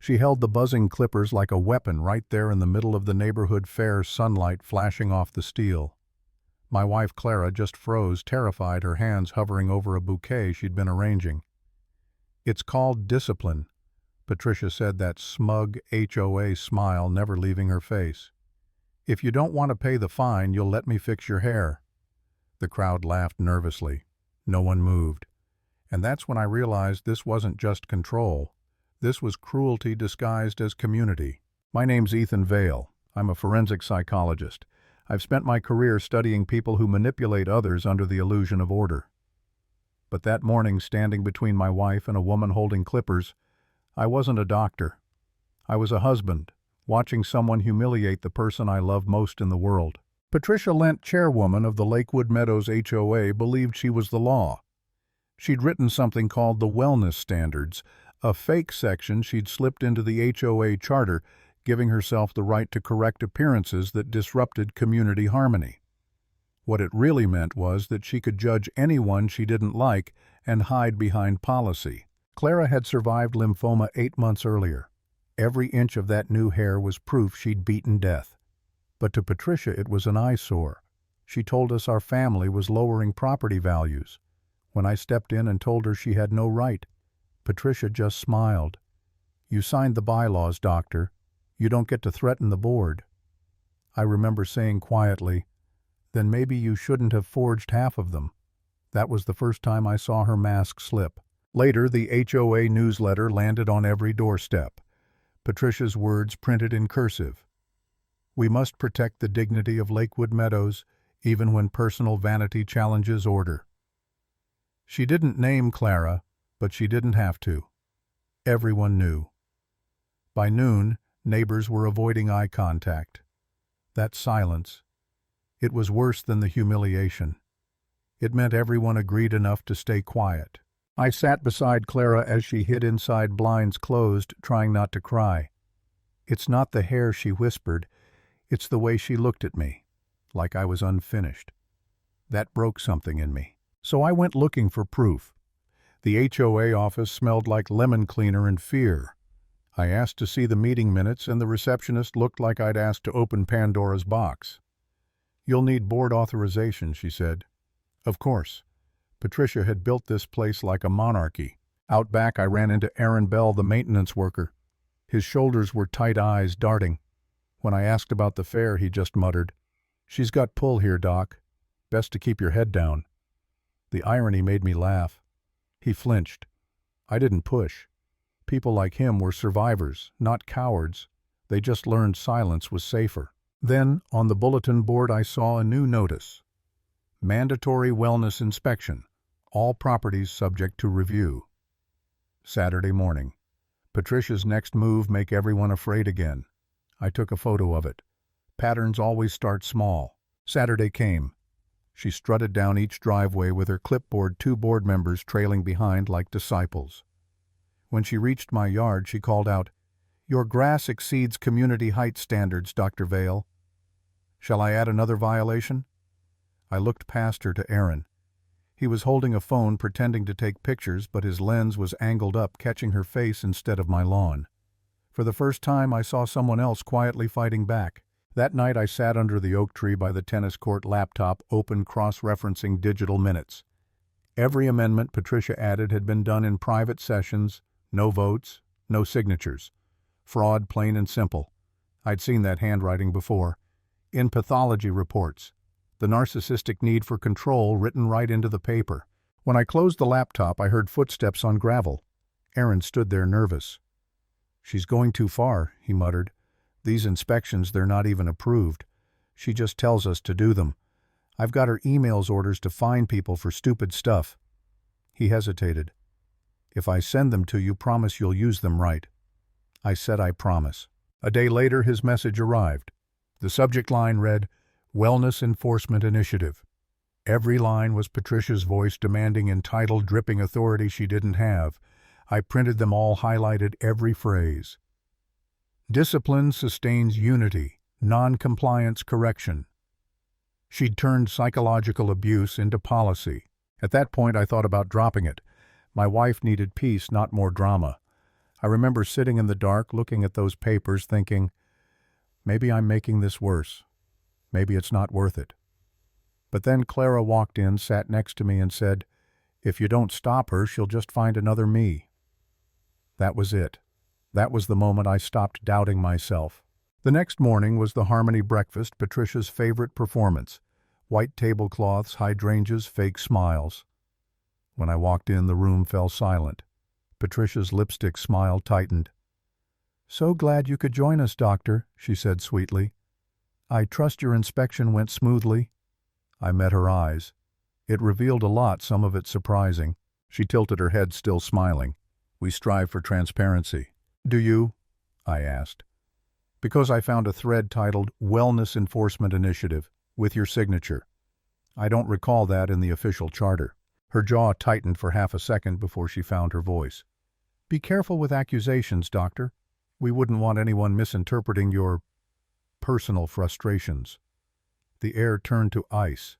She held the buzzing clippers like a weapon right there in the middle of the neighborhood fair's sunlight flashing off the steel. My wife Clara just froze, terrified, her hands hovering over a bouquet she'd been arranging. "It's called discipline," Patricia said, that smug HOA smile never leaving her face. "If you don't want to pay the fine, you'll let me fix your hair." The crowd laughed nervously. No one moved. And that's when I realized this wasn't just control. This was cruelty disguised as community. My name's Ethan Vale. I'm a forensic psychologist. I've spent my career studying people who manipulate others under the illusion of order. But that morning, standing between my wife and a woman holding clippers, I wasn't a doctor. I was a husband, watching someone humiliate the person I love most in the world. Patricia Lent, chairwoman of the Lakewood Meadows HOA, believed she was the law. She'd written something called the Wellness Standards, a fake section she'd slipped into the HOA charter, giving herself the right to correct appearances that disrupted community harmony. What it really meant was that she could judge anyone she didn't like and hide behind policy. Clara had survived lymphoma 8 months earlier. Every inch of that new hair was proof she'd beaten death. But to Patricia it was an eyesore. She told us our family was lowering property values. When I stepped in and told her she had no right, Patricia just smiled. "You signed the bylaws, doctor. You don't get to threaten the board." I remember saying quietly, "Then maybe you shouldn't have forged half of them." That was the first time I saw her mask slip. Later, the HOA newsletter landed on every doorstep. Patricia's words printed in cursive. "We must protect the dignity of Lakewood Meadows, even when personal vanity challenges order." She didn't name Clara, but she didn't have to. Everyone knew. By noon, neighbors were avoiding eye contact. That silence, it was worse than the humiliation. It meant everyone agreed enough to stay quiet. I sat beside Clara as she hid inside, blinds closed, trying not to cry. "It's not the hair," she whispered. "It's the way she looked at me, like I was unfinished." That broke something in me. So I went looking for proof. The HOA office smelled like lemon cleaner and fear. I asked to see the meeting minutes, and the receptionist looked like I'd asked to open Pandora's box. "You'll need board authorization," she said. Of course. Patricia had built this place like a monarchy. Out back I ran into Aaron Bell, the maintenance worker. His shoulders were tight, eyes darting. When I asked about the fair, he just muttered, "She's got pull here, Doc. Best to keep your head down." The irony made me laugh. He flinched. I didn't push. People like him were survivors, not cowards. They just learned silence was safer. Then, on the bulletin board, I saw a new notice. Mandatory wellness inspection. All properties subject to review. Saturday morning. Patricia's next move make everyone afraid again. I took a photo of it. Patterns always start small. Saturday came. She strutted down each driveway with her clipboard, 2 board members trailing behind like disciples. When she reached my yard, she called out, "Your grass exceeds community height standards, Dr. Vale." "Shall I add another violation?" I looked past her to Aaron. He was holding a phone pretending to take pictures, but his lens was angled up, catching her face instead of my lawn. For the first time, I saw someone else quietly fighting back. That night I sat under the oak tree by the tennis court, laptop open, cross-referencing digital minutes. Every amendment Patricia added had been done in private sessions, no votes, no signatures. Fraud, plain and simple. I'd seen that handwriting before. In pathology reports. The narcissistic need for control written right into the paper. When I closed the laptop, I heard footsteps on gravel. Aaron stood there nervous. "She's going too far," he muttered. "These inspections, they're not even approved. She just tells us to do them. I've got her emails orders to fine people for stupid stuff." He hesitated. "If I send them to you, promise you'll use them right." I said I promise. A day later, his message arrived. The subject line read, "Wellness Enforcement Initiative." Every line was Patricia's voice demanding entitled, dripping authority she didn't have. I printed them all, highlighted every phrase. Discipline sustains unity, non-compliance correction. She'd turned psychological abuse into policy. At that point, I thought about dropping it. My wife needed peace, not more drama. I remember sitting in the dark looking at those papers thinking, maybe I'm making this worse. Maybe it's not worth it. But then Clara walked in, sat next to me and said, if you don't stop her, she'll just find another me. That was it. That was the moment I stopped doubting myself. The next morning was the Harmony breakfast, Patricia's favorite performance. White tablecloths, hydrangeas, fake smiles. When I walked in, the room fell silent. Patricia's lipstick smile tightened. So glad you could join us, Doctor, she said sweetly. I trust your inspection went smoothly. I met her eyes. It revealed a lot, some of it surprising. She tilted her head, still smiling. We strive for transparency. Do you? I asked. Because I found a thread titled Wellness Enforcement Initiative, with your signature. I don't recall that in the official charter. Her jaw tightened for half a second before she found her voice. Be careful with accusations, Doctor. We wouldn't want anyone misinterpreting your personal frustrations. The air turned to ice.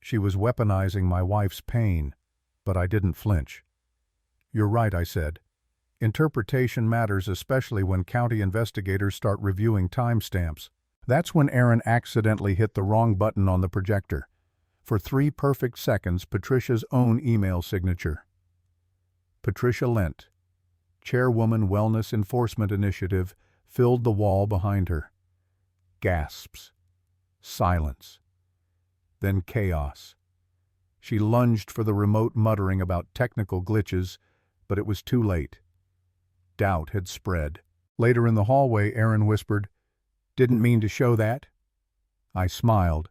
She was weaponizing my wife's pain, but I didn't flinch. You're right, I said. Interpretation matters, especially when county investigators start reviewing timestamps. That's when Aaron accidentally hit the wrong button on the projector. For 3 perfect seconds, Patricia's own email signature. Patricia Lent, Chairwoman Wellness Enforcement Initiative, filled the wall behind her. Gasps. Silence. Then chaos. She lunged for the remote, muttering about technical glitches, but it was too late. Doubt had spread. Later in the hallway, Aaron whispered, Didn't mean to show that. I smiled.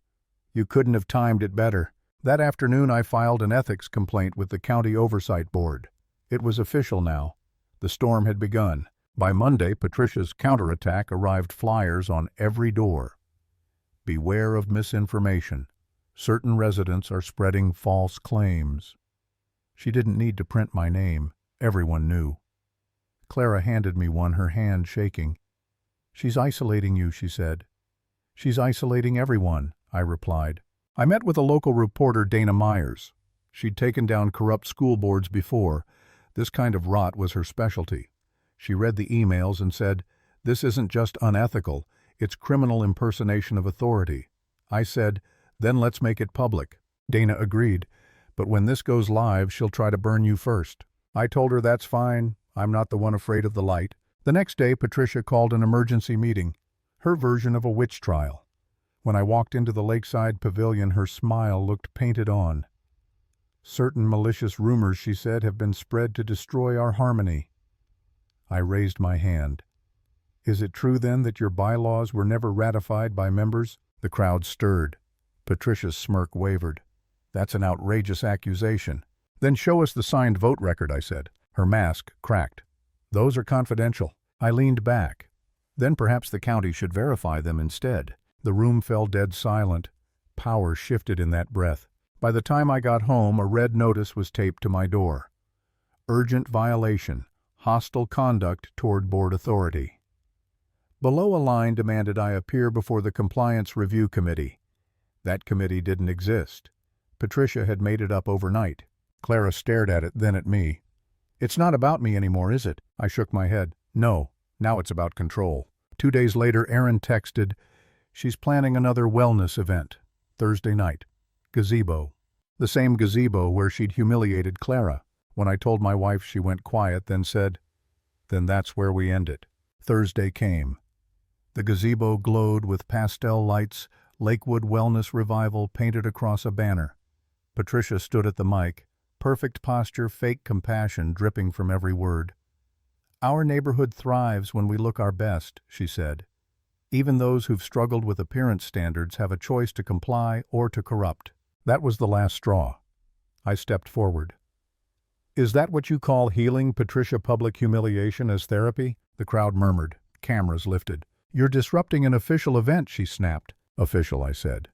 You couldn't have timed it better. That afternoon I filed an ethics complaint with the County Oversight Board. It was official now. The storm had begun. By Monday, Patricia's counterattack arrived, flyers on every door. Beware of misinformation. Certain residents are spreading false claims. She didn't need to print my name. Everyone knew. Clara handed me one, her hand shaking. She's isolating you, she said. She's isolating everyone, I replied. I met with a local reporter, Dana Myers. She'd taken down corrupt school boards before. This kind of rot was her specialty. She read the emails and said, This isn't just unethical, it's criminal impersonation of authority. I said, Then let's make it public. Dana agreed, but when this goes live, she'll try to burn you first. I told her that's fine. I'm not the one afraid of the light. The next day, Patricia called an emergency meeting, her version of a witch trial. When I walked into the lakeside pavilion, her smile looked painted on. Certain malicious rumors, she said, have been spread to destroy our harmony. I raised my hand. Is it true then that your bylaws were never ratified by members? The crowd stirred. Patricia's smirk wavered. That's an outrageous accusation. Then show us the signed vote record, I said. Her mask cracked. Those are confidential. I leaned back. Then perhaps the county should verify them instead. The room fell dead silent. Power shifted in that breath. By the time I got home, a red notice was taped to my door. Urgent violation. Hostile conduct toward board authority. Below a line demanded I appear before the Compliance Review Committee. That committee didn't exist. Patricia had made it up overnight. Clara stared at it, then at me. It's not about me anymore, is it? I shook my head. No, now it's about control. 2 days later, Aaron texted, She's planning another wellness event. Thursday night. Gazebo. The same gazebo where she'd humiliated Clara. When I told my wife, she went quiet, then said, Then that's where we end it. Thursday came. The gazebo glowed with pastel lights, Lakewood Wellness Revival painted across a banner. Patricia stood at the mic, perfect posture, fake compassion dripping from every word. Our neighborhood thrives when we look our best, she said. Even those who've struggled with appearance standards have a choice to comply or to corrupt. That was the last straw. I stepped forward. Is that what you call healing Patricia public humiliation as therapy? The crowd murmured. Cameras lifted. You're disrupting an official event, she snapped. Official, I said.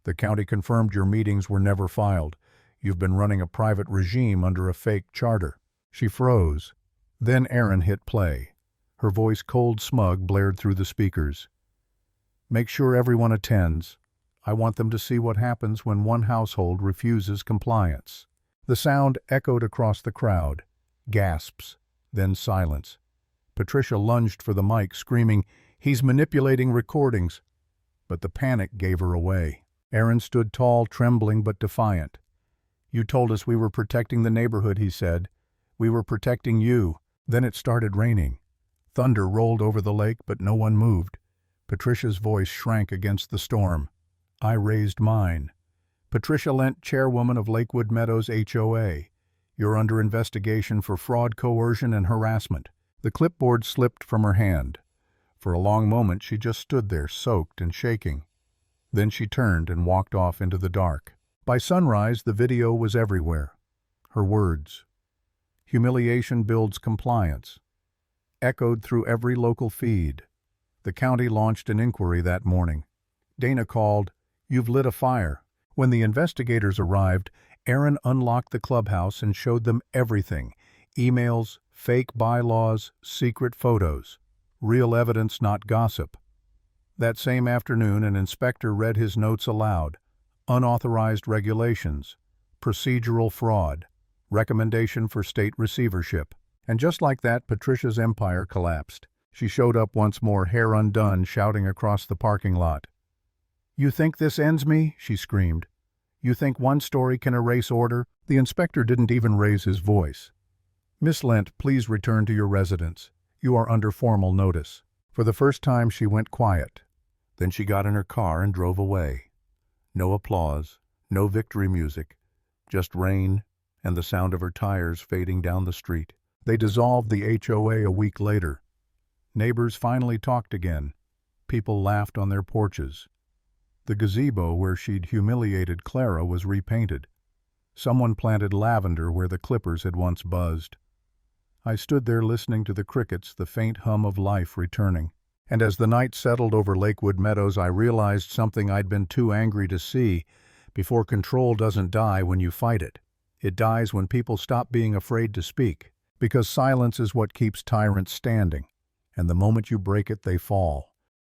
The county confirmed your meetings were never filed. You've been running a private regime under a fake charter. She froze. Then Aaron hit play. Her voice, cold smug, blared through the speakers. Make sure everyone attends. I want them to see what happens when one household refuses compliance. The sound echoed across the crowd. Gasps, then silence. Patricia lunged for the mic, screaming, "He's manipulating recordings!" But the panic gave her away. Aaron stood tall, trembling but defiant. "You told us we were protecting the neighborhood," he said. "We were protecting you." Then it started raining. Thunder rolled over the lake, but no one moved. Patricia's voice shrank against the storm. I raised mine. "Patricia Lent, chairwoman of Lakewood Meadows HOA. You're under investigation for fraud, coercion, and harassment." The clipboard slipped from her hand. For a long moment she just stood there, soaked and shaking. Then she turned and walked off into the dark. By sunrise, the video was everywhere. Her words, "Humiliation builds compliance," echoed through every local feed. The county launched an inquiry that morning. Dana called, "You've lit a fire." When the investigators arrived, Aaron unlocked the clubhouse and showed them everything: emails, fake bylaws, secret photos. Real evidence, not gossip. That same afternoon, an inspector read his notes aloud. Unauthorized regulations, procedural fraud, recommendation for state receivership. And just like that, Patricia's empire collapsed. She showed up once more, hair undone, shouting across the parking lot. "You think this ends me?" she screamed. "You think one story can erase order?" The inspector didn't even raise his voice. "Miss Lent, please return to your residence. You are under formal notice." For the first time she went quiet. Then she got in her car and drove away. No applause, no victory music, just rain and the sound of her tires fading down the street. They dissolved the HOA a week later. Neighbors finally talked again. People laughed on their porches. The gazebo where she'd humiliated Clara was repainted. Someone planted lavender where the clippers had once buzzed. I stood there listening to the crickets, the faint hum of life returning. And as the night settled over Lakewood Meadows, I realized something I'd been too angry to see. Before control doesn't die when you fight it. It dies when people stop being afraid to speak. Because silence is what keeps tyrants standing. And the moment you break it, they fall.